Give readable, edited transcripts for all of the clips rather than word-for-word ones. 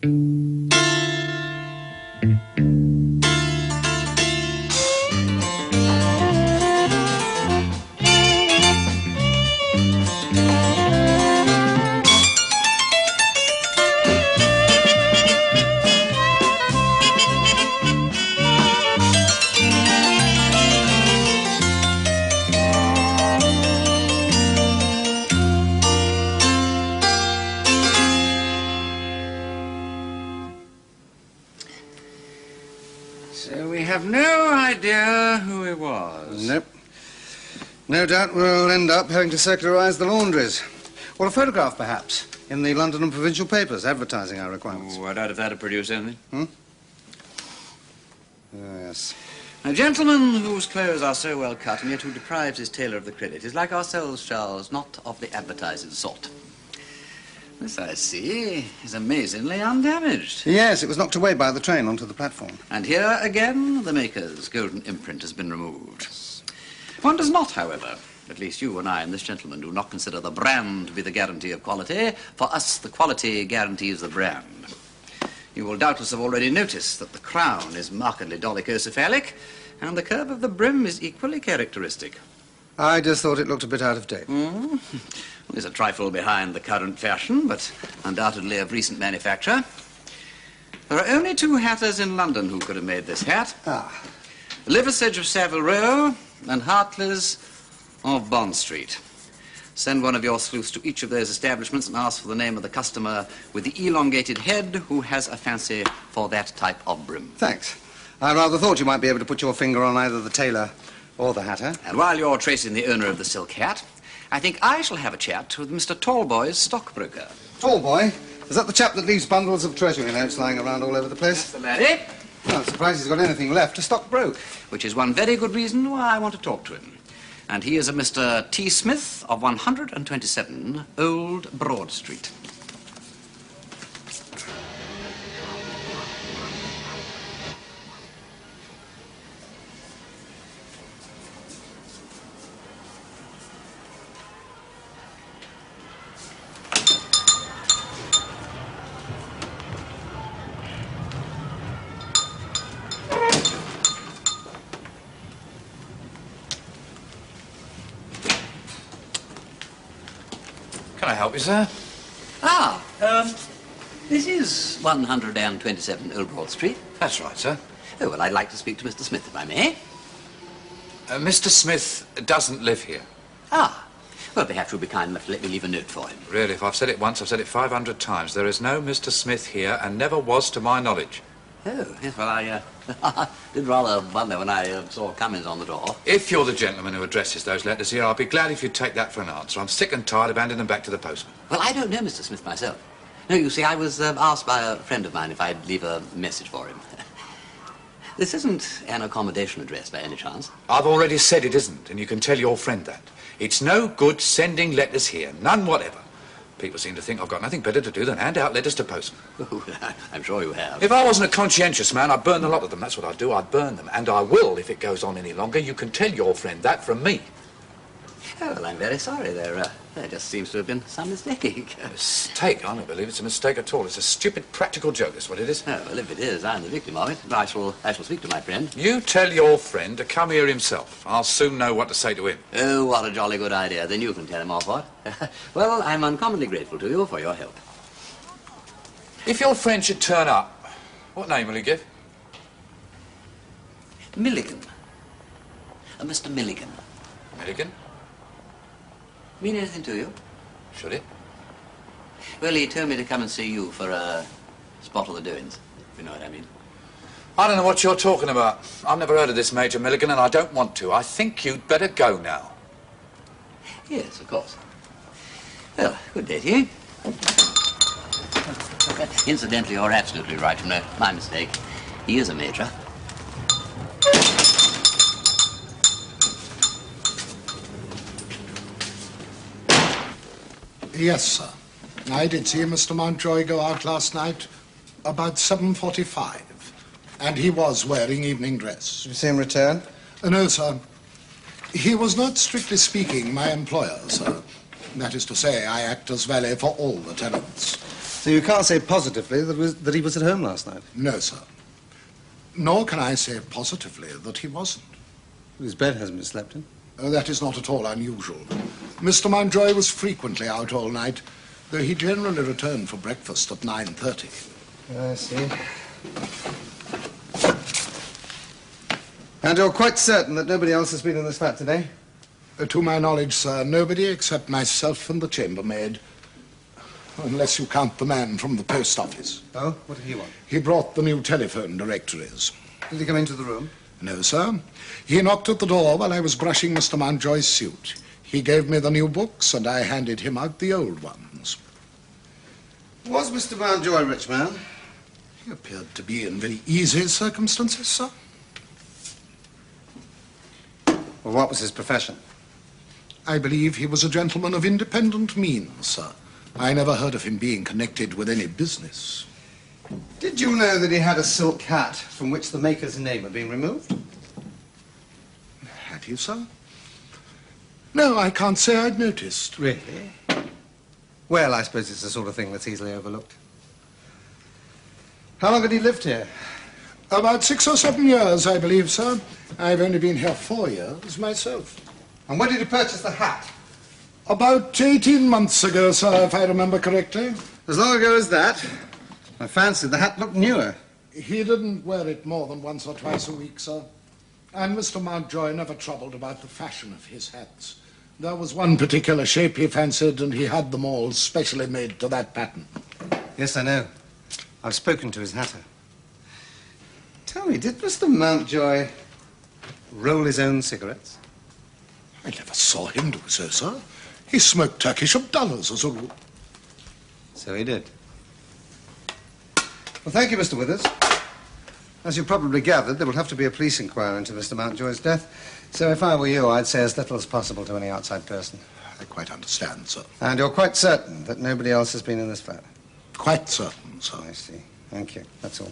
So we have no idea who he was. Nope. No doubt we'll end up having to circularise the laundries. Or a photograph, perhaps, in the London and provincial papers, advertising our requirements. Oh, I doubt if that'd produce anything. Oh, yes. A gentleman whose clothes are so well cut and yet who deprives his tailor of the credit is like ourselves, Charles, not of the advertising sort. This, I see, is amazingly undamaged. Yes, it was knocked away by the train onto the platform. And here, again, the maker's golden imprint has been removed. One does not, however, at least you and I and this gentleman, do not consider the brand to be the guarantee of quality. For us, the quality guarantees the brand. You will doubtless have already noticed that the crown is markedly dolichocephalic, and the curve of the brim is equally characteristic. I just thought it looked a bit out of date. Well, it's a trifle behind the current fashion, but undoubtedly of recent manufacture. There are only two hatters in London who could have made this hat. Liversedge of Savile Row and Hartley's of Bond Street. Send one of your sleuths to each of those establishments and ask for the name of the customer with the elongated head who has a fancy for that type of brim. Thanks. I rather thought you might be able to put your finger on either the tailor or the hatter. And while you're tracing the owner of the silk hat, I think I shall have a chat with Mr. Tallboy's stockbroker. Tallboy? Is that the chap that leaves bundles of treasury notes lying around all over the place? That's the laddie. Well, I'm surprised he's got anything left to stock broke. Which is one very good reason why I want to talk to him. And he is a Mr. T. Smith of 127 Old Broad Street. Can I help you, sir? This is 127 Old Broad Street. That's right, sir. Oh, well, I'd like to speak to Mr. Smith, if I may. Mr. Smith doesn't live here. Well, perhaps you'll be kind enough to let me leave a note for him. Really, if I've said it once, I've said it 500 times. There is no Mr. Smith here and never was to my knowledge. Oh, yes, well, I did rather wonder when I saw Cummins on the door. If you're the gentleman who addresses those letters here, I'll be glad if you'd take that for an answer. I'm sick and tired of handing them back to the postman. Well, I don't know Mr. Smith myself. No, you see, I was asked by a friend of mine if I'd leave a message for him. This isn't an accommodation address by any chance. I've already said it isn't, and you can tell your friend that. It's no good sending letters here, none whatever. People seem to think I've got nothing better to do than hand out letters to postmen. Oh, I'm sure you have. If I wasn't a conscientious man, I'd burn a lot of them. That's what I'd do. I'd burn them. And I will if it goes on any longer. You can tell your friend that from me. Oh, well, I'm very sorry. There just seems to have been some mistake. Mistake? I don't believe it's a mistake at all. It's a stupid practical joke, that's what it is. Oh, well, if it is, I'm the victim of it. I shall speak to my friend. You tell your friend to come here himself. I'll soon know what to say to him. Oh, what a jolly good idea. Then you can tell him off what. Well, I'm uncommonly grateful to you for your help. If your friend should turn up, what name will he give? Milligan. Mr. Milligan. Milligan? Mean anything to you? Should it? Well, he told me to come and see you for a spot of the doings, if you know what I mean. I don't know what you're talking about. I've never heard of this Major Milligan, and I don't want to. I think you'd better go now. Yes, of course. Well, good day to you. Incidentally, you're absolutely right, you know. My mistake. He is a major. Yes, sir. I did see Mr. Mountjoy go out last night about 7:45, and he was wearing evening dress. Did you see him return? No, sir. He was not, strictly speaking, my employer, sir. That is to say, I act as valet for all the tenants. So you can't say positively that he was at home last night? No, sir. Nor can I say positively that he wasn't. His bed hasn't been slept in? That is not at all unusual. Mr. Mountjoy was frequently out all night, though he generally returned for breakfast at 9:30. I see. And you're quite certain that nobody else has been in this flat today? To my knowledge, sir, nobody except myself and the chambermaid. Unless you count the man from the post office. Oh, what did he want? He brought the new telephone directories. Did he come into the room? No, sir. He knocked at the door while I was brushing Mr. Mountjoy's suit. He gave me the new books, and I handed him out the old ones. Was Mr. Mountjoy a rich man? He appeared to be in very easy circumstances, sir. Well, what was his profession? I believe he was a gentleman of independent means, sir. I never heard of him being connected with any business. Did you know that he had a silk hat from which the maker's name had been removed? Had he, sir? No, I can't say I'd noticed. Really? Well, I suppose it's the sort of thing that's easily overlooked. How long had he lived here? About 6 or 7 years, I believe, sir. I've only been here 4 years myself. And when did he purchase the hat? About 18 months ago, sir, if I remember correctly. As long ago as that? I fancied the hat looked newer. He didn't wear it more than once or twice a week, sir. And Mr. Mountjoy never troubled about the fashion of his hats. There was one particular shape he fancied, and he had them all specially made to that pattern. Yes, I know. I've spoken to his hatter. Tell me, did Mr. Mountjoy roll his own cigarettes? I never saw him do so, sir. He smoked Turkish Abdullahs as a rule. So he did. Well, thank you, Mr. Withers. As you probably gathered, there will have to be a police inquiry into Mr. Mountjoy's death. So if I were you, I'd say as little as possible to any outside person. I quite understand, sir. And you're quite certain that nobody else has been in this flat? Quite certain, sir. I see. Thank you. That's all.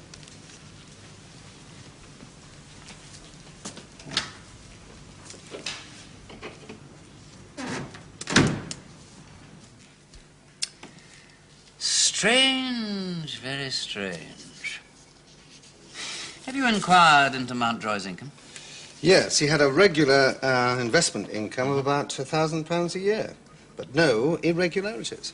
Strange, very strange. Have you inquired into Mountjoy's income? Yes, he had a regular investment income of about £1,000 a year, but no irregularities.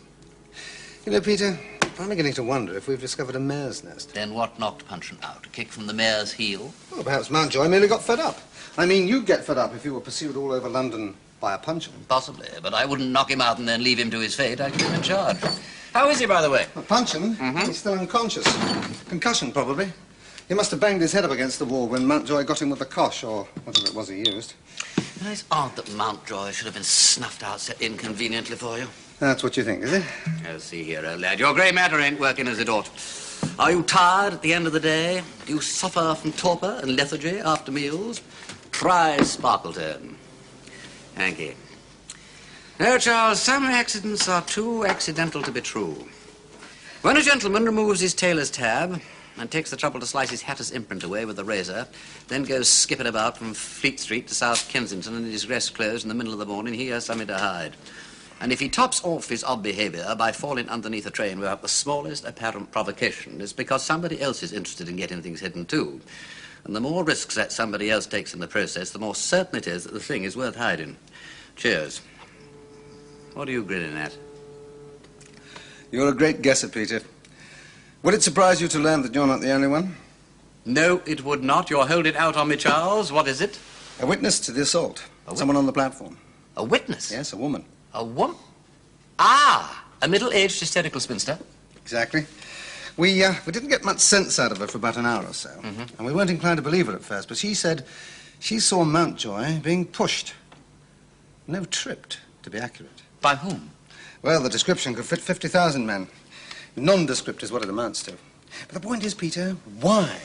You know, Peter, I'm beginning to wonder if we've discovered a mare's nest. Then what knocked Puncheon out? A kick from the mare's heel? Well, perhaps Mountjoy merely got fed up. I mean, you'd get fed up if you were pursued all over London by a Puncheon. Possibly, but I wouldn't knock him out and then leave him to his fate. I'd keep him in charge. How is he, by the way? Well, Puncheon? He's still unconscious. Concussion, probably. He must have banged his head up against the wall when Mountjoy got him with the cosh, or whatever it was he used. It's odd that Mountjoy should have been snuffed out so inconveniently for you. That's what you think, is it? Oh, see here, old lad, your grey matter ain't working as it ought. Are you tired at the end of the day? Do you suffer from torpor and lethargy after meals? Try Sparkleton. Thank you. No, Charles, some accidents are too accidental to be true. When a gentleman removes his tailor's tab and takes the trouble to slice his hatter's imprint away with a razor, then goes skipping about from Fleet Street to South Kensington in his dress clothes in the middle of the morning, he has something to hide. And if he tops off his odd behavior by falling underneath a train without the smallest apparent provocation, it's because somebody else is interested in getting things hidden too. And the more risks that somebody else takes in the process, the more certain it is that the thing is worth hiding. Cheers. What are you grinning at? You're a great guesser, Peter. Would it surprise you to learn that you're not the only one? No, it would not. You're holding out on me, Charles. What is it? A witness to the assault. Someone on the platform. A witness? Yes, a woman. A woman? Ah, a middle-aged hysterical spinster. Exactly. We didn't get much sense out of her for about an hour or so. And we weren't inclined to believe her at first, but she said she saw Mountjoy being pushed. No, tripped, to be accurate. By whom? Well, the description could fit 50,000 men. Nondescript is what it amounts to. But the point is, Peter, why?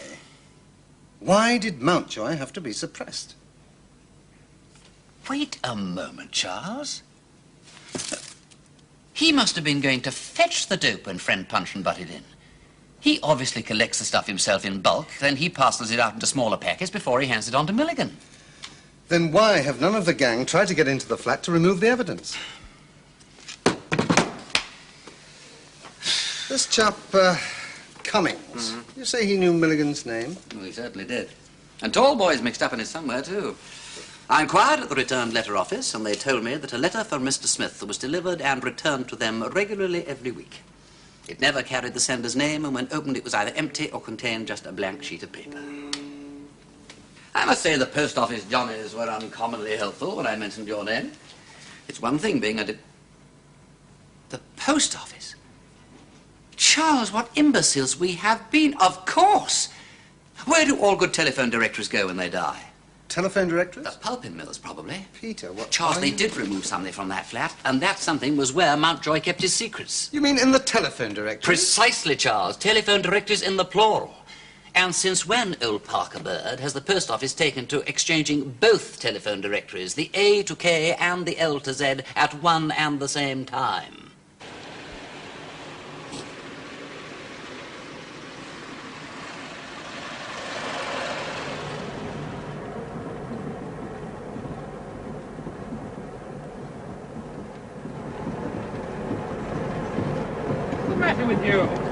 Why did Mountjoy have to be suppressed? Wait a moment, Charles. He must have been going to fetch the dope when friend Puncheon butted in. He obviously collects the stuff himself in bulk, then he parcels it out into smaller packets before he hands it on to Milligan. Then why have none of the gang tried to get into the flat to remove the evidence? This chap, Cummings, you say he knew Milligan's name? Well, he certainly did. And Tallboy's mixed up in it somewhere, too. I inquired at the returned letter office, and they told me that a letter from Mr. Smith was delivered and returned to them regularly every week. It never carried the sender's name, and when opened it was either empty or contained just a blank sheet of paper. I must say the post office Johnnies were uncommonly helpful when I mentioned your name. It's one thing being the post office? Charles, what imbeciles we have been. Of course. Where do all good telephone directories go when they die? Telephone directories? The pulping mills, probably. Peter, what... Charles, they did remove something from that flat, and that something was where Mountjoy kept his secrets. You mean in the telephone directory? Precisely, Charles. Telephone directories in the plural. And since when, old Parker Bird, has the post office taken to exchanging both telephone directories, the A to K and the L to Z, at one and the same time? What's the matter with you?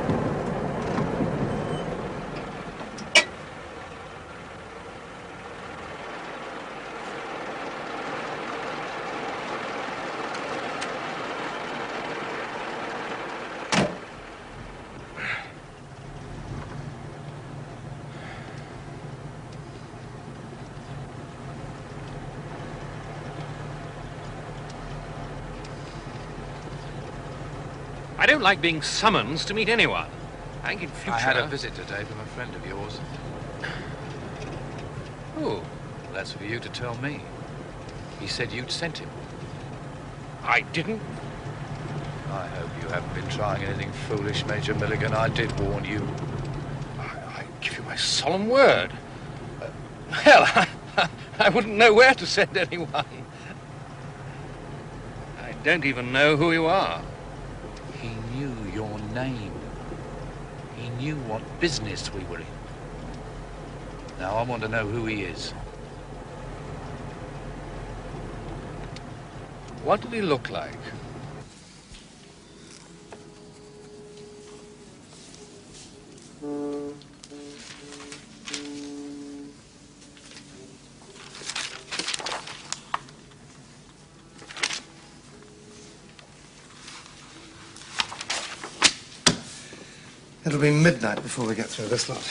I don't like being summoned to meet anyone. I think in future... I had a visit today from a friend of yours. Oh, That's for you to tell me. He said you'd sent him. I didn't. I hope you haven't been trying anything foolish, Major Milligan. I did warn you. I give you my solemn word. Well, I wouldn't know where to send anyone. I don't even know who you are. He knew your name. He knew what business we were in. Now I want to know who he is. What did he look like? It'll be midnight before we get through this lot.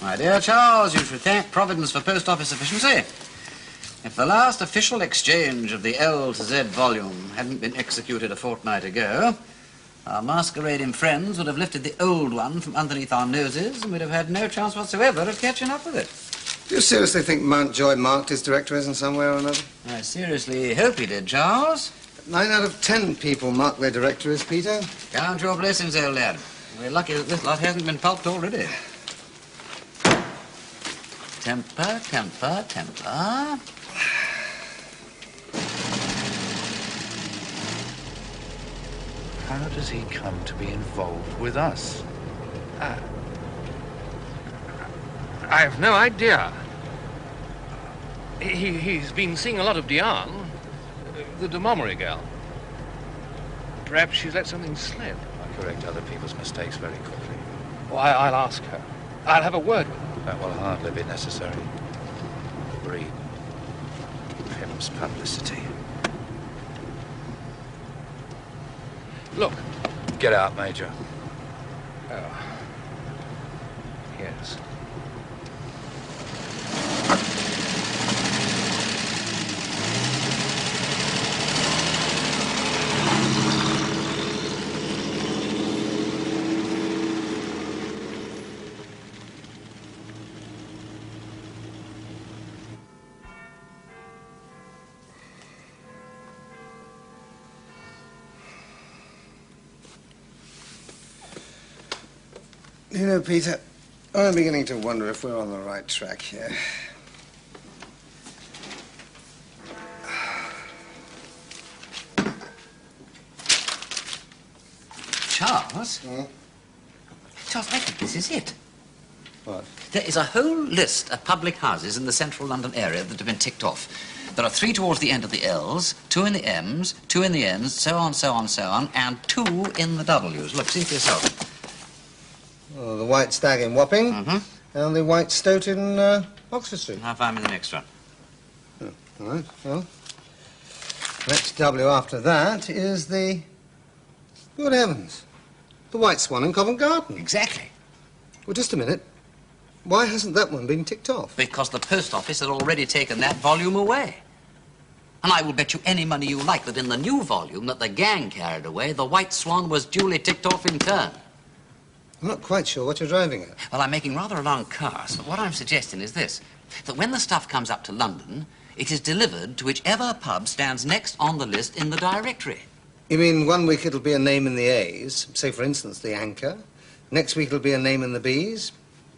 My dear Charles, you should thank Providence for post office efficiency. If the last official exchange of the L to Z volume hadn't been executed a fortnight ago, our masquerading friends would have lifted the old one from underneath our noses and we'd have had no chance whatsoever of catching up with it. Do you seriously think Mountjoy marked his directories in some way or another? I seriously hope he did, Charles. 9 out of 10 people mark their directories, Peter. Count your blessings, old lad. We're lucky that this lot hasn't been pulped already. Temper, temper, temper. How does he come to be involved with us? I have no idea. He's been seeing a lot of Diane, the de Montgomery girl. Perhaps she's let something slip. I correct other people's mistakes very quickly. Well, I'll ask her. I'll have a word with her. That will hardly be necessary. Breed pimps publicity. Look. Get out, Major. Oh. Yes. You know, Peter, I'm beginning to wonder if we're on the right track here. Charles? Hmm? Charles, I think this is it. What? There is a whole list of public houses in the central London area that have been ticked off. There are 3 towards the end of the L's, 2 in the M's, 2 in the N's, so on, so on, so on, and 2 in the W's. Look, see for yourself. Oh, the White Stag in Wapping. Mm-hmm. And the White Stoat in Oxford Street. I'll find me the next one. Oh, all right, well. Next W after that is the... Good heavens. The White Swan in Covent Garden. Exactly. Well, just a minute. Why hasn't that one been ticked off? Because the post office had already taken that volume away. And I will bet you any money you like that in the new volume that the gang carried away, the White Swan was duly ticked off in turn. I'm not quite sure what you're driving at. Well, I'm making rather a long cast, but what I'm suggesting is this, that when the stuff comes up to London, it is delivered to whichever pub stands next on the list in the directory. You mean 1 week it'll be a name in the A's, say, for instance, the Anchor. Next week it'll be a name in the B's,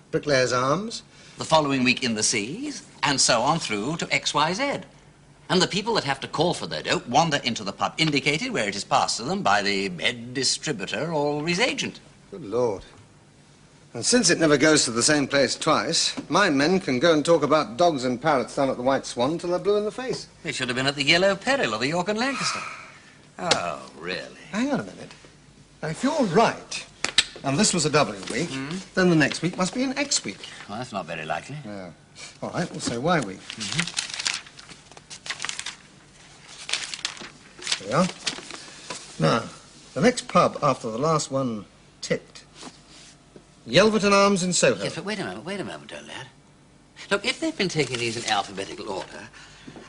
Bricklayer's Arms. The following week in the C's, and so on through to XYZ. And the people that have to call for their dope wander into the pub indicated where it is passed to them by the head distributor or his agent. Good Lord. And since it never goes to the same place twice, my men can go and talk about dogs and parrots down at the White Swan till they're blue in the face. They should have been at the Yellow Peril or the York and Lancaster. Oh, really? Hang on a minute. Now, if you're right, and this was a W week, then the next week must be an X week. Well, that's not very likely. Yeah. All right, we'll say Y week. There we are. Now, the next pub after the last one ticked. Yelverton Arms in Soho. Yes, but wait a moment, old lad. Look, if they've been taking these in alphabetical order,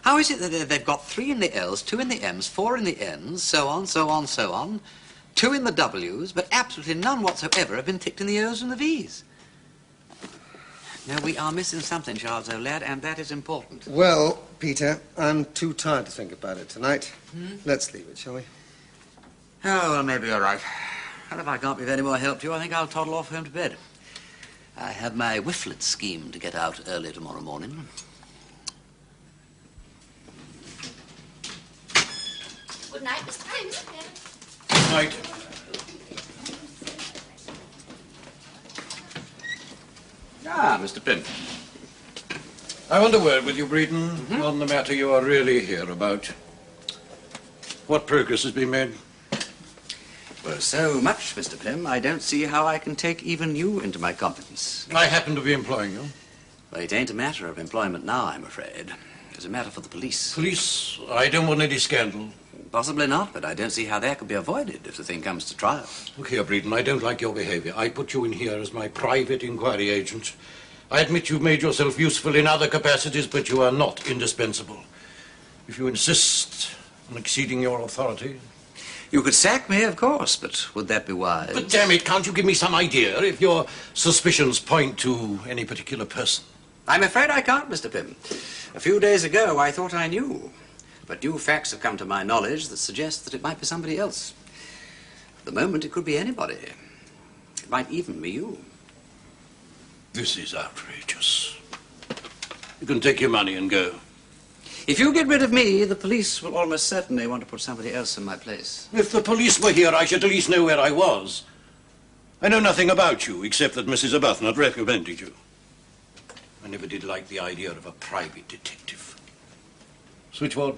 how is it that they've got 3 in the L's, 2 in the M's, 4 in the N's, so on, so on, so on, 2 in the W's, but absolutely none whatsoever have been ticked in the O's and the V's? Now, we are missing something, Charles, old lad, and that is important. Well, Peter, I'm too tired to think about it tonight. Let's leave it, shall we? Oh, well, maybe you're right. And if I can't be of any more help to you, I think I'll toddle off home to bed. I have my whifflet scheme to get out early tomorrow morning. Good night, Mr. Pym. Good night. Ah, Mr. Pym. I want a word with you, Breeden, on the matter you are really here about. What progress has been made? Well, so much, Mr. Pym, I don't see how I can take even you into my confidence. I happen to be employing you. Well, it ain't a matter of employment now, I'm afraid. It's a matter for the police. Police, I don't want any scandal. Possibly not, but I don't see how that could be avoided if the thing comes to trial. Look here, Breeden, I don't like your behavior. I put you in here as my private inquiry agent. I admit you've made yourself useful in other capacities, but you are not indispensable. If you insist on exceeding your authority... You could sack me, of course, but would that be wise? But damn it, can't you give me some idea if your suspicions point to any particular person? I'm afraid I can't, Mr. Pym. A few days ago, I thought I knew. But new facts have come to my knowledge that suggest that it might be somebody else. At the moment, it could be anybody. It might even be you. This is outrageous. You can take your money and go. If you get rid of me, the police will almost certainly want to put somebody else in my place. If the police were here, I should at least know where I was. I know nothing about you, except that Mrs. Arbuthnot recommended you. I never did like the idea of a private detective. Switchboard,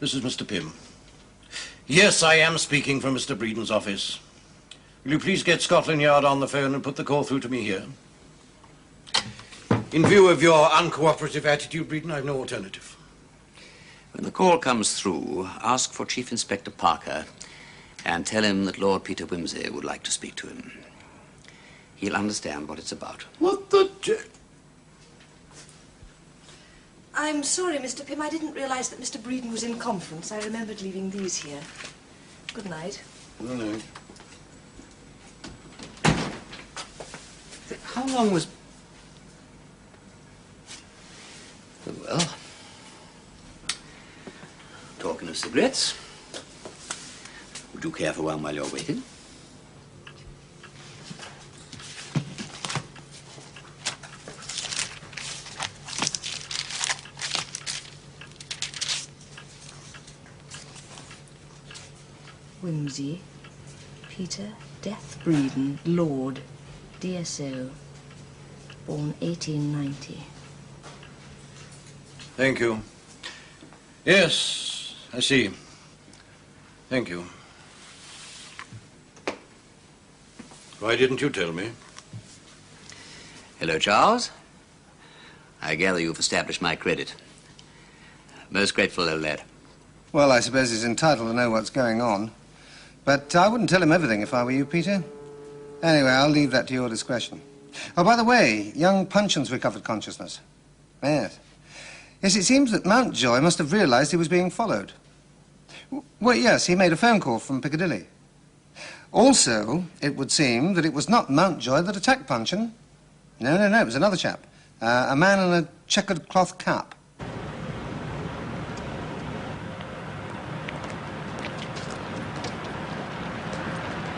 this is Mr. Pym. Yes, I am speaking from Mr. Breeden's office. Will you please get Scotland Yard on the phone and put the call through to me here? In view of your uncooperative attitude, Breeden, I've no alternative. When the call comes through, ask for Chief Inspector Parker and tell him that Lord Peter Wimsey would like to speak to him. He'll understand what it's about. What the... I'm sorry, Mr. Pym. I didn't realize that Mr. Breeden was in conference. I remembered leaving these here. Good night. Good night. How long was... Well, talking of cigarettes, would you care for one while you're waiting? Wimsey, Peter Death Breeden, Lord, DSO, born 1890. Thank you. Yes, I see. Thank you. Why didn't you tell me? Hello, Charles. I gather you've established my credit. Most grateful, old lad. Well, I suppose he's entitled to know what's going on. But I wouldn't tell him everything if I were you, Peter. Anyway, I'll leave that to your discretion. Oh, by the way, young Punchin's recovered consciousness. Yes. Yes, it seems that Mountjoy must have realized he was being followed. Well, yes, he made a phone call from Piccadilly. Also, it would seem that it was not Mountjoy that attacked Punchin. No, it was another chap. A man in a checkered cloth cap.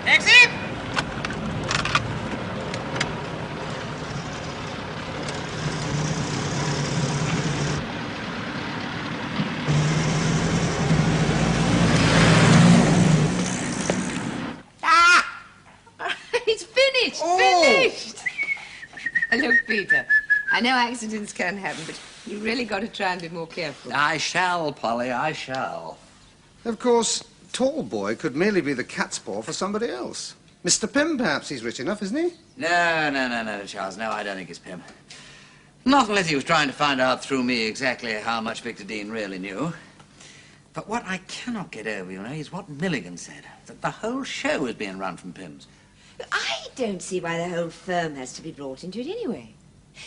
Exit! It's finished! Oh. Finished! Look, Peter, I know accidents can happen, but you really got to try and be more careful. I shall, Polly, I shall. Of course, Tall Boy could merely be the cat's paw for somebody else. Mr. Pym, perhaps he's rich enough, isn't he? No, Charles. No, I don't think it's Pym. Not unless he was trying to find out through me exactly how much Victor Dean really knew. But what I cannot get over, you know, is what Milligan said, that the whole show is being run from Pym's. I don't see why the whole firm has to be brought into it anyway.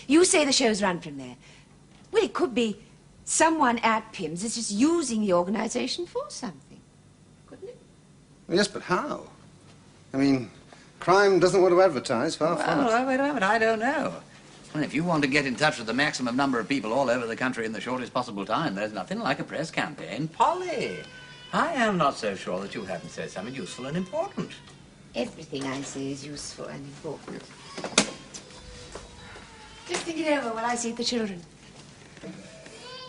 You say the show's run from there. Well, it could be someone at Pym's is just using the organisation for something, couldn't it? Yes, but how? I mean, crime doesn't want to advertise, far from it. Well, I don't know. Well, if you want to get in touch with the maximum number of people all over the country in the shortest possible time, there's nothing like a press campaign. Polly, I am not so sure that you haven't said something useful and important. Everything I say is useful and important. Just think it over while I see the children.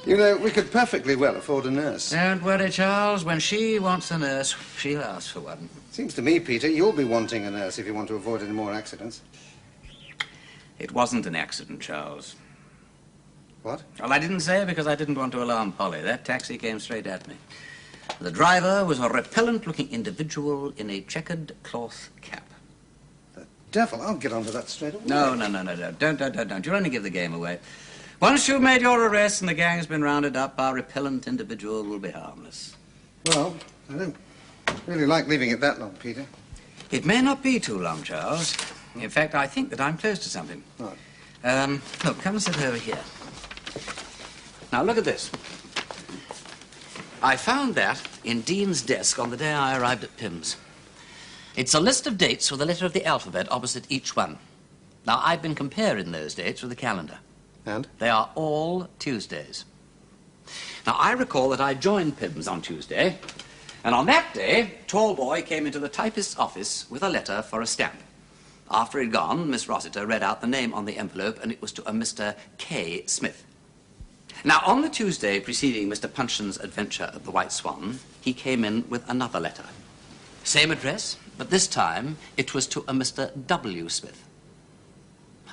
You know, we could perfectly well afford a nurse. Don't worry, Charles. When she wants a nurse, she'll ask for one. Seems to me, Peter, you'll be wanting a nurse if you want to avoid any more accidents. It wasn't an accident, Charles. What? Well, I didn't say it because I didn't want to alarm Polly. That taxi came straight at me. The driver was a repellent-looking individual in a checkered cloth cap. The devil, I'll get onto that straight away. No. Don't. You'll only give the game away. Once you've made your arrest and the gang's been rounded up, our repellent individual will be harmless. Well, I don't really like leaving it that long, Peter. It may not be too long, Charles. In fact, I think that I'm close to something. What? Look, come and sit over here. Now, look at this. I found that in Dean's desk on the day I arrived at Pym's. It's a list of dates with a letter of the alphabet opposite each one. Now, I've been comparing those dates with the calendar. And? They are all Tuesdays. Now, I recall that I joined Pym's on Tuesday, and on that day, Tall Boy came into the typist's office with a letter for a stamp. After he'd gone, Miss Rossiter read out the name on the envelope, and it was to a Mr. K. Smith. Now, on the Tuesday preceding Mr. Punchin's adventure at the White Swan, he came in with another letter. Same address, but this time it was to a Mr. W. Smith.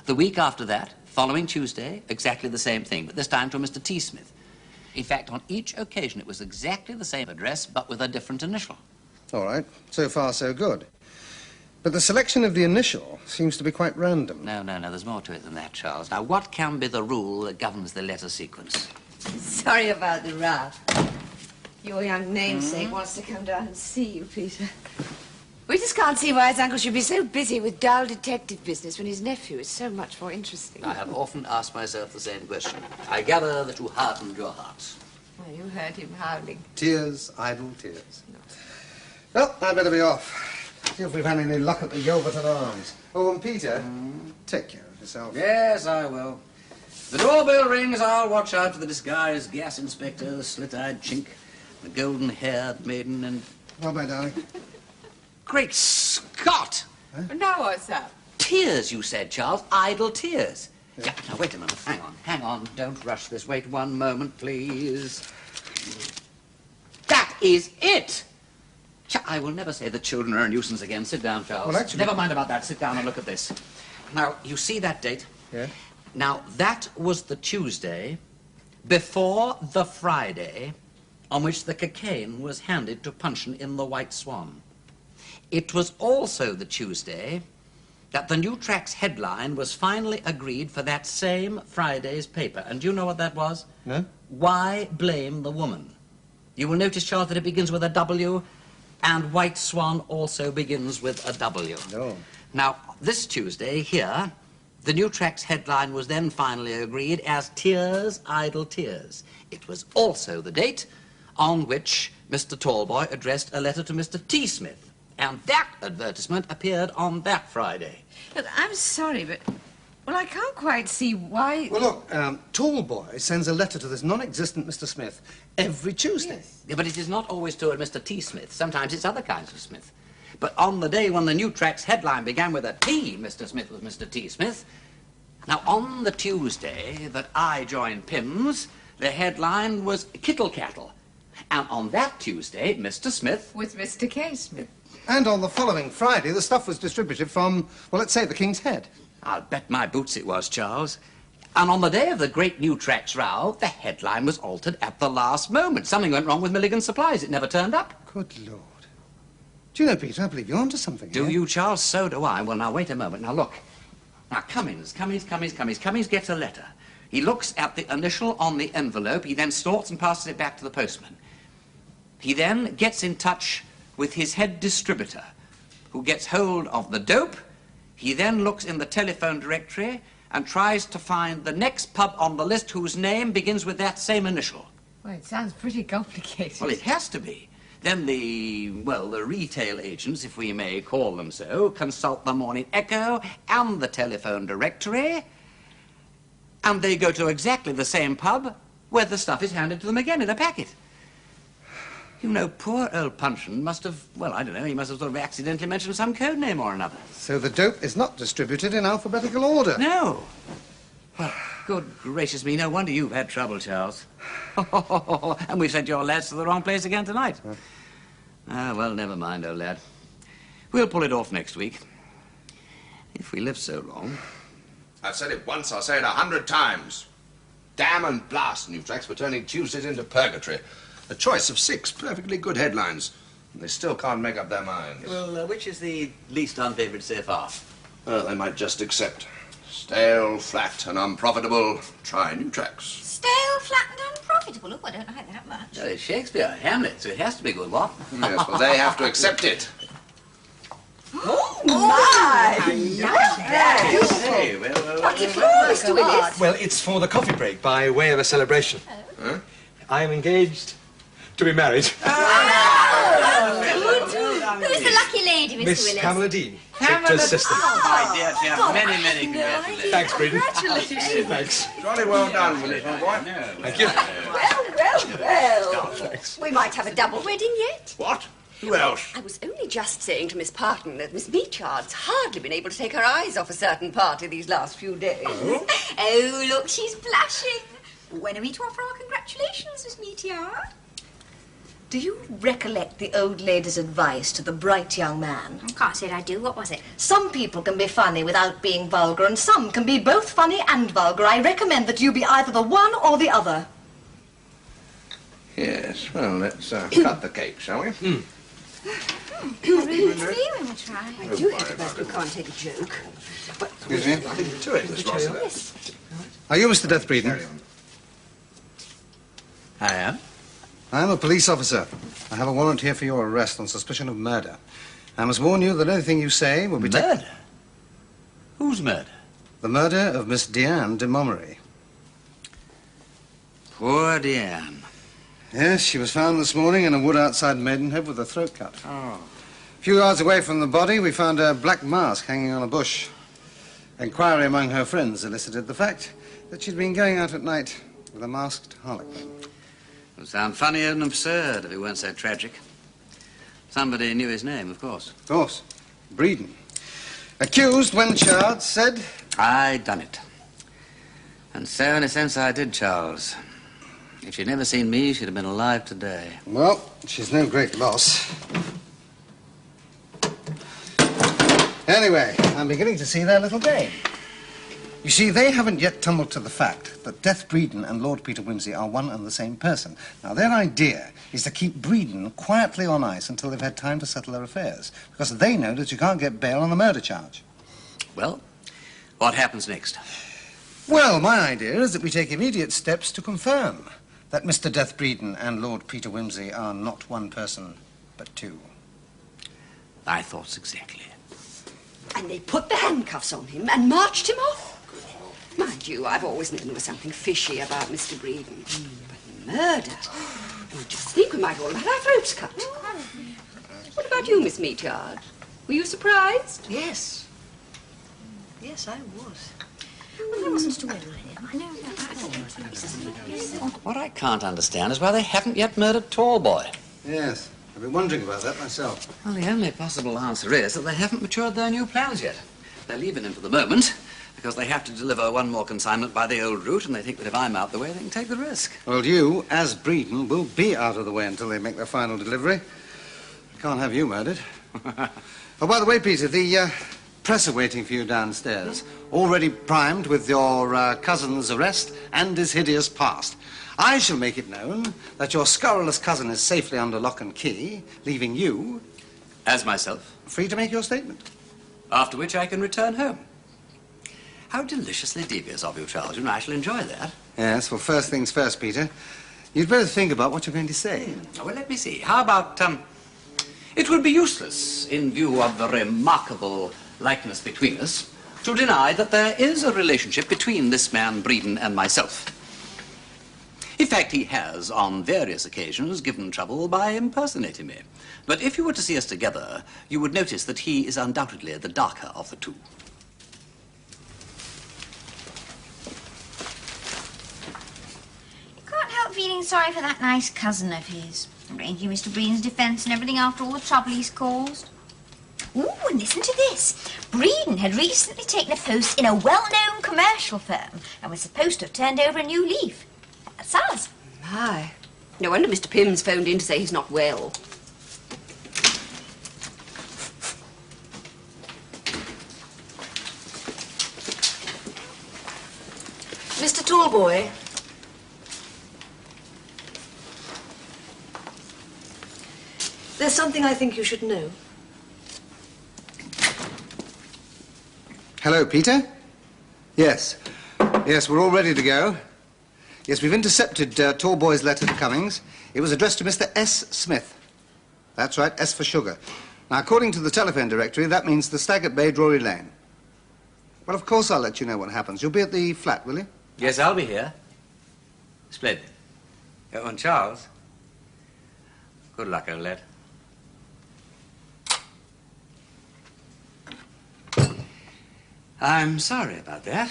The week after that, following Tuesday, exactly the same thing, but this time to a Mr. T. Smith. In fact, on each occasion, it was exactly the same address, but with a different initial. All right. So far, so good. But the selection of the initial seems to be quite random. No, there's more to it than that, Charles. Now, what can be the rule that governs the letter sequence? Sorry about the row. Your young namesake wants to come down and see you, Peter. We just can't see why his uncle should be so busy with dull detective business when his nephew is so much more interesting. I have often asked myself the same question. I gather that you hardened your hearts. Well, you heard him howling. Tears, idle tears. No. Well, I'd better be off. See if we've had any luck at the Yelverton Arms. Oh, and Peter, take care of yourself. Yes, I will. The doorbell rings, I'll watch out for the disguised gas inspector, the slit-eyed chink, the golden-haired maiden, and... Bye-bye, darling. Great Scott! Huh? Now what's up? Tears, you said, Charles. Idle tears. Yeah, now, wait a minute. Hang on. Don't rush this. Wait one moment, please. That is it! I will never say that children are a nuisance again. Sit down, Charles. Well, actually... Never mind about that. Sit down and look at this. Now, you see that date? Yeah. Now, that was the Tuesday before the Friday on which the cocaine was handed to Punchin in the White Swan. It was also the Tuesday that the new track's headline was finally agreed for that same Friday's paper. And do you know what that was? No? Why blame the woman? You will notice, Charles, that it begins with a W, and White Swan also begins with a W. No. Now, this Tuesday, here, the new track's headline was then finally agreed as Tears, Idle Tears. It was also the date on which Mr. Tallboy addressed a letter to Mr. T. Smith. And that advertisement appeared on that Friday. Look, I'm sorry, but... Well, I can't quite see why... Well, look, Tallboy sends a letter to this non-existent Mr. Smith every Tuesday. Yes. Yeah, but it is not always toward Mr. T. Smith. Sometimes it's other kinds of Smith. But on the day when the new track's headline began with a T, Mr. Smith was Mr. T. Smith. Now, on the Tuesday that I joined Pimm's, the headline was Kittle Cattle. And on that Tuesday, Mr. Smith... With Mr. K. Smith. And on the following Friday, the stuff was distributed from, well, let's say, the King's Head. I'll bet my boots it was, Charles. And on the day of the great new tracks row, the headline was altered at the last moment. Something went wrong with Milligan's supplies. It never turned up. Good Lord. Do you know, Peter, I believe you're onto something Do here. you, Charles? So do I. Well, now, wait a moment. Now, look. Now, Cummings gets a letter. He looks at the initial on the envelope. He then sorts and passes it back to the postman. He then gets in touch with his head distributor, who gets hold of the dope. He then looks in the telephone directory and tries to find the next pub on the list whose name begins with that same initial. Well, it sounds pretty complicated. Well, it has to be. Then the retail agents, if we may call them so, consult the Morning Echo and the telephone directory, and they go to exactly the same pub where the stuff is handed to them again in a packet. You know, poor old Puncheon must have, well, I don't know, he must have sort of accidentally mentioned some code name or another. So the dope is not distributed in alphabetical order. No. Well, good gracious me, no wonder you've had trouble, Charles. And we've sent your lads to the wrong place again tonight. Ah, well, never mind, old lad. We'll pull it off next week. If we live so long. I've said it once, I'll say it 100 times. Damn and blast new tracks for turning Tuesdays into purgatory. A choice of 6 perfectly good headlines. And they still can't make up their minds. Well, which is the least unfavourite so far? They might just accept. Stale, flat, and unprofitable. Try new tracks. Stale, flat, and unprofitable. Oh, I don't like that much. Well, it's Shakespeare, Hamlet, so it has to be good, what? Yes, well, they have to accept it. Oh, my! Hey, well, What's it for, Mr. Willis? Well, it's for the coffee break by way of a celebration. Huh? I am engaged to be married. Who's the lucky lady, Mr. Miss Willis? Pamela Dean, Victor's sister. my dear chap, many, many congratulations. Thanks, Breeden. Congratulations. Thanks. Jolly well done, Willis, my boy. Thank you. Well. Thanks. We might have a double wedding yet. What? Who else? I was only just saying to Miss Parton that Miss Meachard's hardly been able to take her eyes off a certain party these last few days. Oh, look, she's blushing. When are we to offer our congratulations, Miss Meteor? Do you recollect the old lady's advice to the bright young man? I can't say I do. What was it? Some people can be funny without being vulgar, and some can be both funny and vulgar. I recommend that you be either the one or the other. Yes, well, let's cut the cake, shall we? We will try. I do hate about you can't take a joke. Excuse me? To it, Miss Rossiter. Yes. Are you Mr. Death Breeden? I am. I am a police officer. I have a warrant here for your arrest on suspicion of murder. I must warn you that anything you say will be Murder? Whose murder? The murder of Miss Deanne de Montgomery. Poor Deanne. Yes, she was found this morning in a wood outside Maidenhead with her throat cut. Oh. A few yards away from the body, we found a black mask hanging on a bush. Inquiry among her friends elicited the fact that she'd been going out at night with a masked harlequin. It would sound funny and absurd if it weren't so tragic. Somebody knew his name, of course. Of course. Breeden. Accused, when charged, said... I done it. And so, in a sense, I did, Charles. If she'd never seen me, she'd have been alive today. Well, she's no great loss. Anyway, I'm beginning to see their little game. You see, they haven't yet tumbled to the fact that Death Breeden and Lord Peter Wimsey are one and the same person. Now, their idea is to keep Breeden quietly on ice until they've had time to settle their affairs, because they know that you can't get bail on the murder charge. Well, what happens next? Well, my idea is that we take immediate steps to confirm that Mr. Death Breeden and Lord Peter Wimsey are not one person, but two. I thought exactly. And they put the handcuffs on him and marched him off. Mind you, I've always known there was something fishy about Mr. Breeden. But murder? Oh, just think, we might all have had our throats cut. What about you, Miss Meatyard? Were you surprised? Yes. Yes, I was. Well, I wasn't to wait with him. I know that. What I can't understand is why they haven't yet murdered Tallboy. Yes, I've been wondering about that myself. Well, the only possible answer is that they haven't matured their new plans yet. They're leaving him for the moment because they have to deliver one more consignment by the old route, and they think that if I'm out the way, they can take the risk. Well, you, as Breeden, will be out of the way until they make their final delivery. I can't have you murdered. Oh, by the way, Peter, the press are waiting for you downstairs, already primed with your cousin's arrest and his hideous past. I shall make it known that your scurrilous cousin is safely under lock and key, leaving you... As myself. Free to make your statement. After which I can return home. How deliciously devious of you, Charles. You know, I shall enjoy that. Yes, well, first things first, Peter. You'd better think about what you're going to say. Well, let me see. How about, it would be useless, in view of the remarkable likeness between us, to deny that there is a relationship between this man, Breeden, and myself. In fact, he has, on various occasions, given trouble by impersonating me. But if you were to see us together, you would notice that he is undoubtedly the darker of the two. Can't help feeling sorry for that nice cousin of his. Arranging Mr. Breeden's defence and everything after all the trouble he's caused. Ooh, and listen to this. Breeden had recently taken a post in a well-known commercial firm and was supposed to have turned over a new leaf. That's us. My. No wonder Mr. Pym's phoned in to say he's not well. Mr. Tallboy. There's something I think you should know. Hello, Peter? Yes. Yes, we're all ready to go. Yes, we've intercepted Tallboy's letter to Cummings. It was addressed to Mr. S. Smith. That's right, S for sugar. Now, according to the telephone directory, that means the Staggart Bay, Drury Lane. Well, of course I'll let you know what happens. You'll be at the flat, will you? Yes, I'll be here. Splendid. Oh, and Charles, good luck, old lad. I'm sorry about that.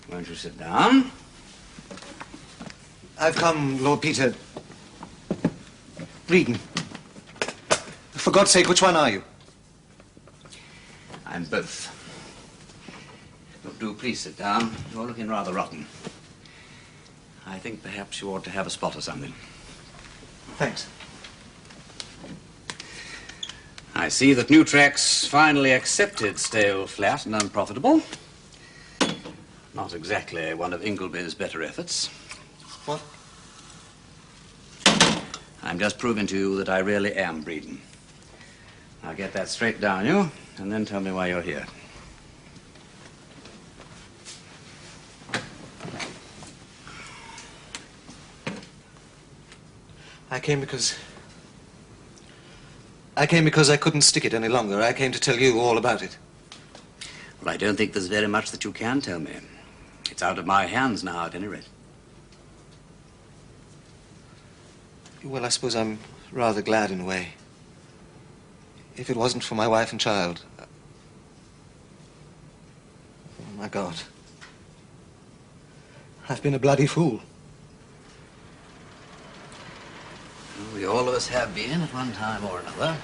Won't you sit down? I've come, Lord Peter. Breeden. For God's sake, which one are you? I'm both. Look, do please sit down. You're looking rather rotten. I think perhaps you ought to have a spot or something. Thanks. I see that New Tracks finally accepted Stale Flat and Unprofitable. Not exactly one of Ingleby's better efforts. What? I'm just proving to you that I really am Breeden. Now get that straight down you, and then tell me why you're here. I came because I couldn't stick it any longer. I came to tell you all about it. Well, I don't think there's very much that you can tell me. It's out of my hands now, at any rate. Well, I suppose I'm rather glad in a way. If it wasn't for my wife and child... Oh, my God. I've been a bloody fool. Well, we all of us have been at one time or another.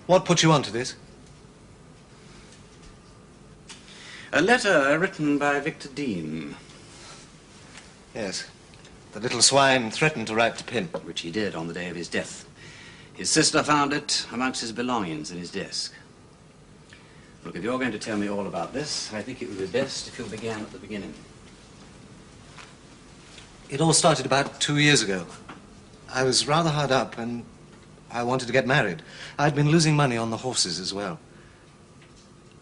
What put you onto this? A letter written by Victor Dean. Yes. The little swine threatened to write to Pym. Which he did on the day of his death. His sister found it amongst his belongings in his desk. Look, if you're going to tell me all about this, I think it would be best if you began at the beginning. It all started about 2 years ago. I was rather hard up, and I wanted to get married. I'd been losing money on the horses as well.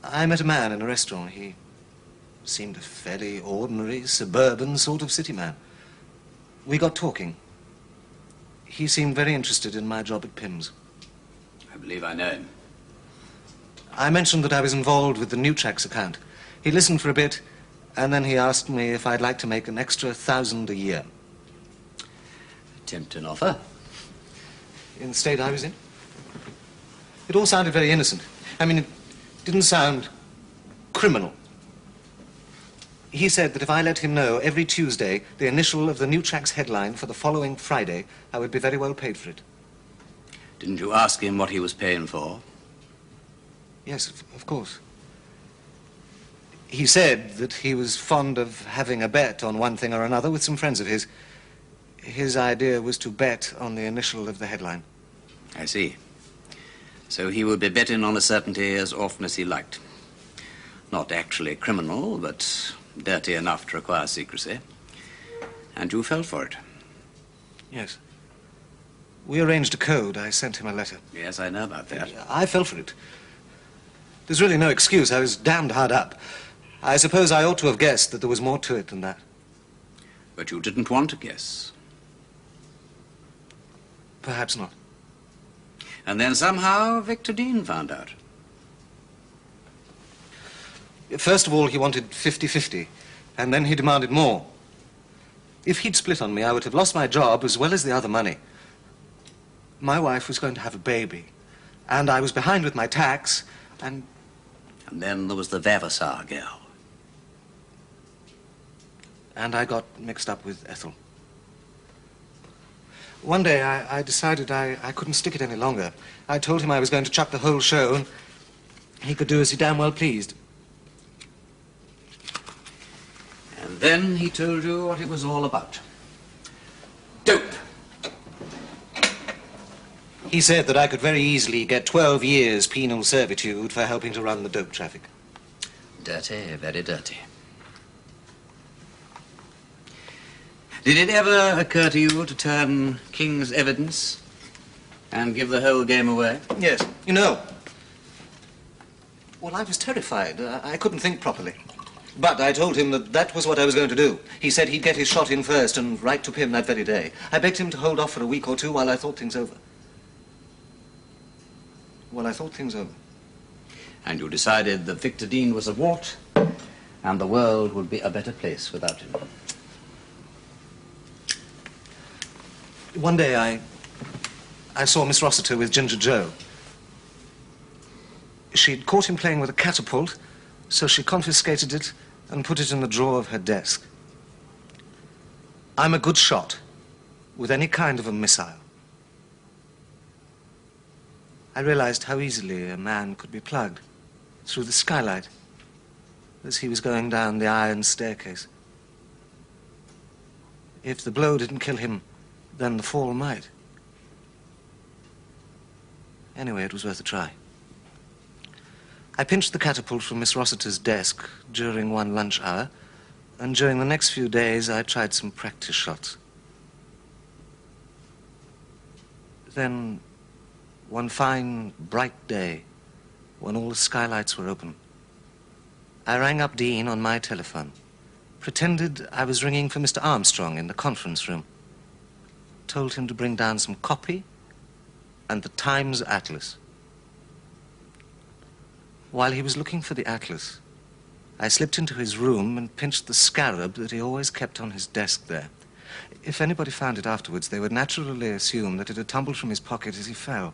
I met a man in a restaurant. He seemed a fairly ordinary, suburban sort of city man. We got talking. He seemed very interested in my job at Pym's. I believe I know him. I mentioned that I was involved with the Newtrax account. He listened for a bit, and then he asked me if I'd like to make an extra 1,000 a year. Tempting offer. In the state I was in. It all sounded very innocent. I mean, it didn't sound criminal. He said that if I let him know every Tuesday the initial of the Newtrax headline for the following Friday, I would be very well paid for it. Didn't you ask him what he was paying for? Yes, of course. He said that he was fond of having a bet on one thing or another with some friends of his. His idea was to bet on the initial of the headline. I see. So he would be betting on a certainty as often as he liked. Not actually criminal, but dirty enough to require secrecy. And you fell for it. Yes. We arranged a code. I sent him a letter. Yes, I know about that. I fell for it. There's really no excuse. I was damned hard up. I suppose I ought to have guessed that there was more to it than that. But you didn't want to guess. Perhaps not. And then somehow Victor Dean found out. First of all, he wanted 50-50, and then he demanded more. If he'd split on me, I would have lost my job as well as the other money. My wife was going to have a baby, and I was behind with my tax, and... And then there was the Vavasor girl. And I got mixed up with Ethel. One day, I decided I couldn't stick it any longer. I told him I was going to chuck the whole show, and he could do as he damn well pleased. And then he told you what it was all about. Dope. He said that I could very easily get 12 years penal servitude for helping to run the dope traffic. Dirty, very dirty. Did it ever occur to you to turn King's evidence and give the whole game away? Yes. You know, well, I was terrified. I couldn't think properly. But I told him that that was what I was going to do. He said he'd get his shot in first and write to Pym that very day. I begged him to hold off for a week or two while I thought things over. Well, I thought things over. And you decided that Victor Dean was a wart and the world would be a better place without him. One day I saw Miss Rossiter with Ginger Joe. She'd caught him playing with a catapult, so she confiscated it and put it in the drawer of her desk. I'm a good shot with any kind of a missile. I realized how easily a man could be plugged through the skylight as he was going down the iron staircase. If the blow didn't kill him, then the fall might. Anyway, it was worth a try. I pinched the catapult from Miss Rossiter's desk during one lunch hour, and during the next few days I tried some practice shots. Then, one fine, bright day, when all the skylights were open, I rang up Dean on my telephone, pretended I was ringing for Mr. Armstrong in the conference room, told him to bring down some copy and the Times Atlas. While he was looking for the atlas, I slipped into his room and pinched the scarab that he always kept on his desk there. If anybody found it afterwards, they would naturally assume that it had tumbled from his pocket as he fell.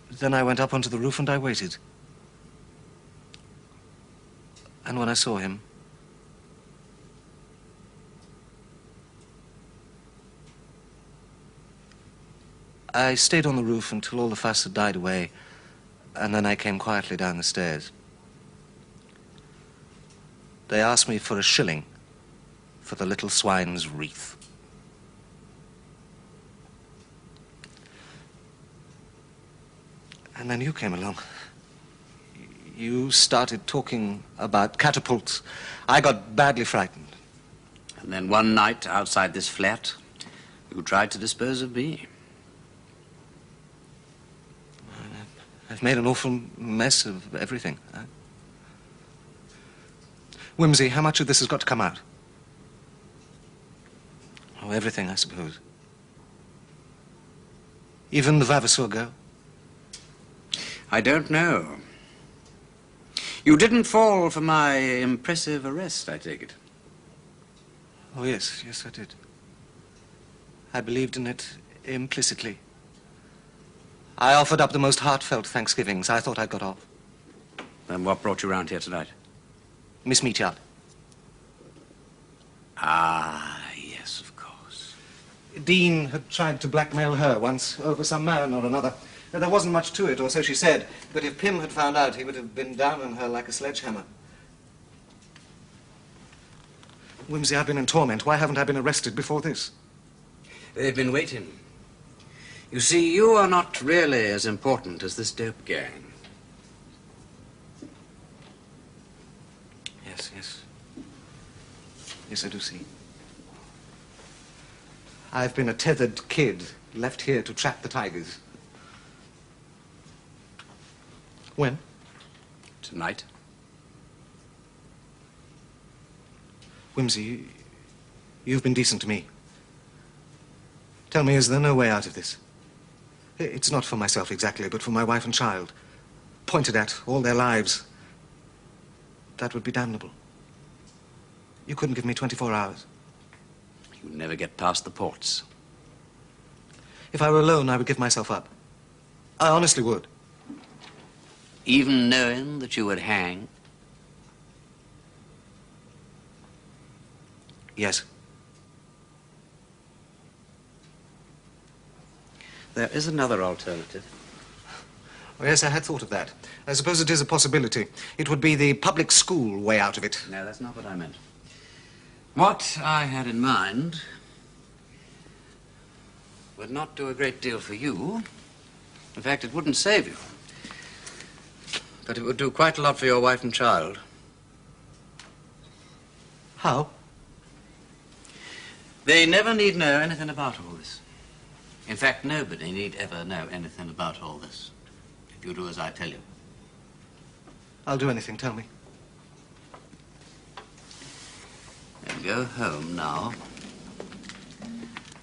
Then I went up onto the roof and I waited. And when I saw him, I stayed on the roof until all the fuss had died away, and then I came quietly down the stairs. They asked me for a shilling for the little swine's wreath. And then you came along. You started talking about catapults. I got badly frightened. And then one night outside this flat, you who tried to dispose of me. I've made an awful mess of everything. Wimsey, how much of this has got to come out? Oh, everything, I suppose. Even the Vavasour girl? I don't know. You didn't fall for my impressive arrest, I take it. Oh, yes, yes, I did. I believed in it implicitly. I offered up the most heartfelt thanksgivings. I thought I'd got off. Then what brought you round here tonight? Miss Meatyard. Ah, yes, of course. Dean had tried to blackmail her once over some man or another. There wasn't much to it, or so she said. But if Pym had found out, he would have been down on her like a sledgehammer. Wimsey, I've been in torment. Why haven't I been arrested before this? They've been waiting. You see, you are not really as important as this dope gang. Yes, yes. Yes, I do see. I've been a tethered kid, left here to trap the tigers. When? Tonight. Wimsey, you've been decent to me. Tell me, is there no way out of this? It's not for myself exactly, but for my wife and child. Pointed at all their lives. That would be damnable. You couldn't give me 24 hours. You'd never get past the ports. If I were alone, I would give myself up. I honestly would. Even knowing that you would hang? Yes. There is another alternative. Oh, yes, I had thought of that. I suppose it is a possibility. It would be the public school way out of it. No, that's not what I meant. What I had in mind would not do a great deal for you. In fact, it wouldn't save you. But it would do quite a lot for your wife and child. How? They never need know anything about all this. In fact, nobody need ever know anything about all this, if you do as I tell you. I'll do anything, tell me. Then go home now,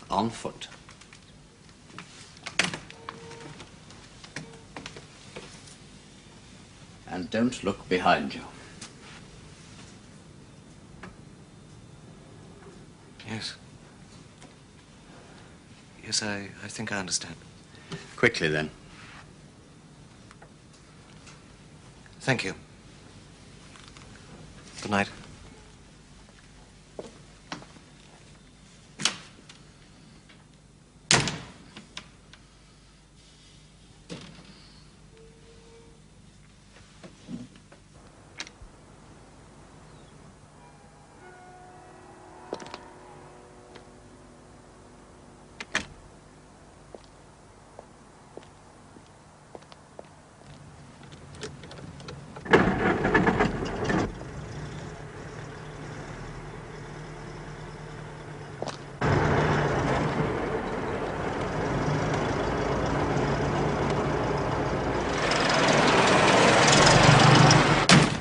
on foot. And don't look behind you. Yes. Yes, I think I understand. Quickly, then. Thank you. Good night.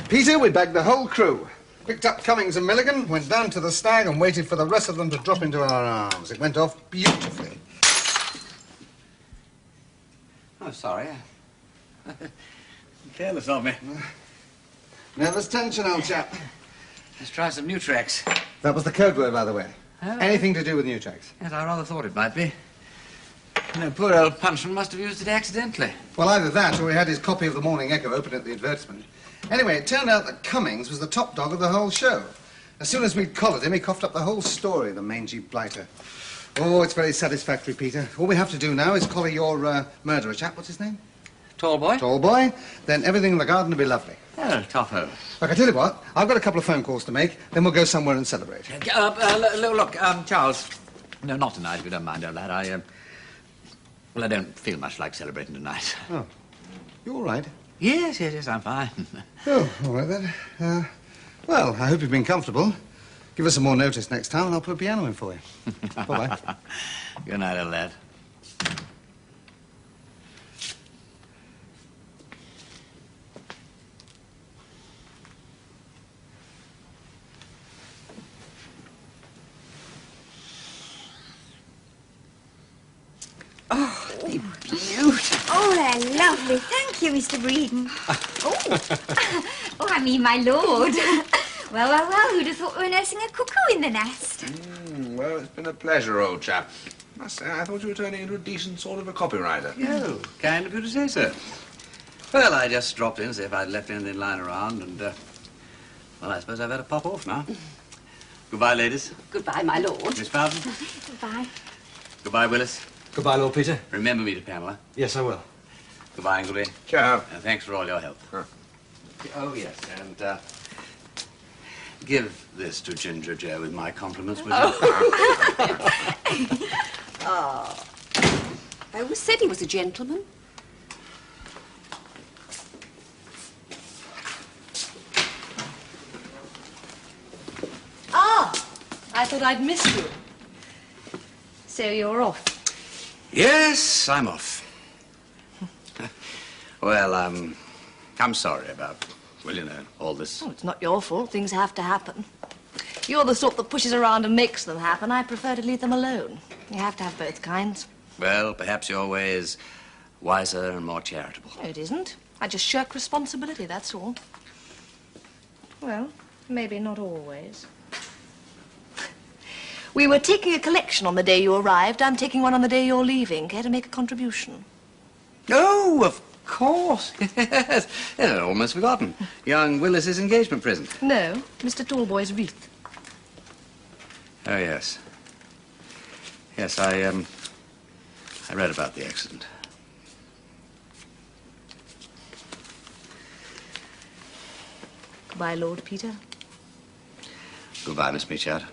Peter, we bagged the whole crew. Picked up Cummings and Milligan, went down to the Stag and waited for the rest of them to drop into our arms. It went off beautifully. Oh, sorry. Careless of me. Nervous tension, old chap. Let's try some new tracks. That was the code word, by the way. Oh. Anything to do with new tracks. Yes, I rather thought it might be. You know, poor old Punchman must have used it accidentally. Well, either that or he had his copy of the Morning Echo open at the advertisement. Anyway, it turned out that Cummings was the top dog of the whole show. As soon as we'd collared him, he coughed up the whole story, the mangy blighter. Oh, it's very satisfactory, Peter. All we have to do now is collar your murderer chap. What's his name? Tall boy? Tall boy. Then everything in the garden will be lovely. Oh, tougho. Look, I tell you what, I've got a couple of phone calls to make, then we'll go somewhere and celebrate. Look, Charles. No, not tonight, if you don't mind, old lad. Well, I don't feel much like celebrating tonight. Oh, you all right? Yes, I'm fine. Oh, all right then. Well, I hope you've been comfortable. Give us some more notice next time and I'll put a piano in for you. Bye-bye. Good night, old lad. Oh, they're beautiful. Oh, they're lovely. Thank you, Mr. Breeden. Oh, I mean, my lord. Well, who'd have thought we were nursing a cuckoo in the nest? Well, it's been a pleasure, old chap. I must say, I thought you were turning into a decent sort of a copywriter. Oh, kind of you to say so. Well, I just dropped in to see if I'd left anything lying around, and, well, I suppose I've had to pop off now. Goodbye, ladies. Goodbye, my lord. Miss Bowden. Goodbye. Goodbye, Willis. Goodbye, Lord Peter. Remember me to Pamela. Yes, I will. Goodbye, Ingleby. Ciao. Thanks for all your help. Huh. Oh, yes, and, give this to Ginger Joe with my compliments, would you? Oh. I always said he was a gentleman. Ah, I thought I'd missed you. So you're off? Yes, I'm off. Well, I'm sorry about, well, you know, all this. Oh, it's not your fault. Things have to happen. You're the sort that pushes around and makes them happen. I prefer to leave them alone. You have to have both kinds. Well, perhaps your way is wiser and more charitable. No, it isn't. I just shirk responsibility, that's all. Well, maybe not always. We were taking a collection on the day you arrived. I'm taking one on the day you're leaving. Care to make a contribution? Oh, of course. Yes. I'd almost forgotten. Young Willis's engagement present. No, Mr. Tallboy's wreath. Oh, yes. Yes, I read about the accident. Goodbye, Lord Peter. Goodbye, Miss Meachard.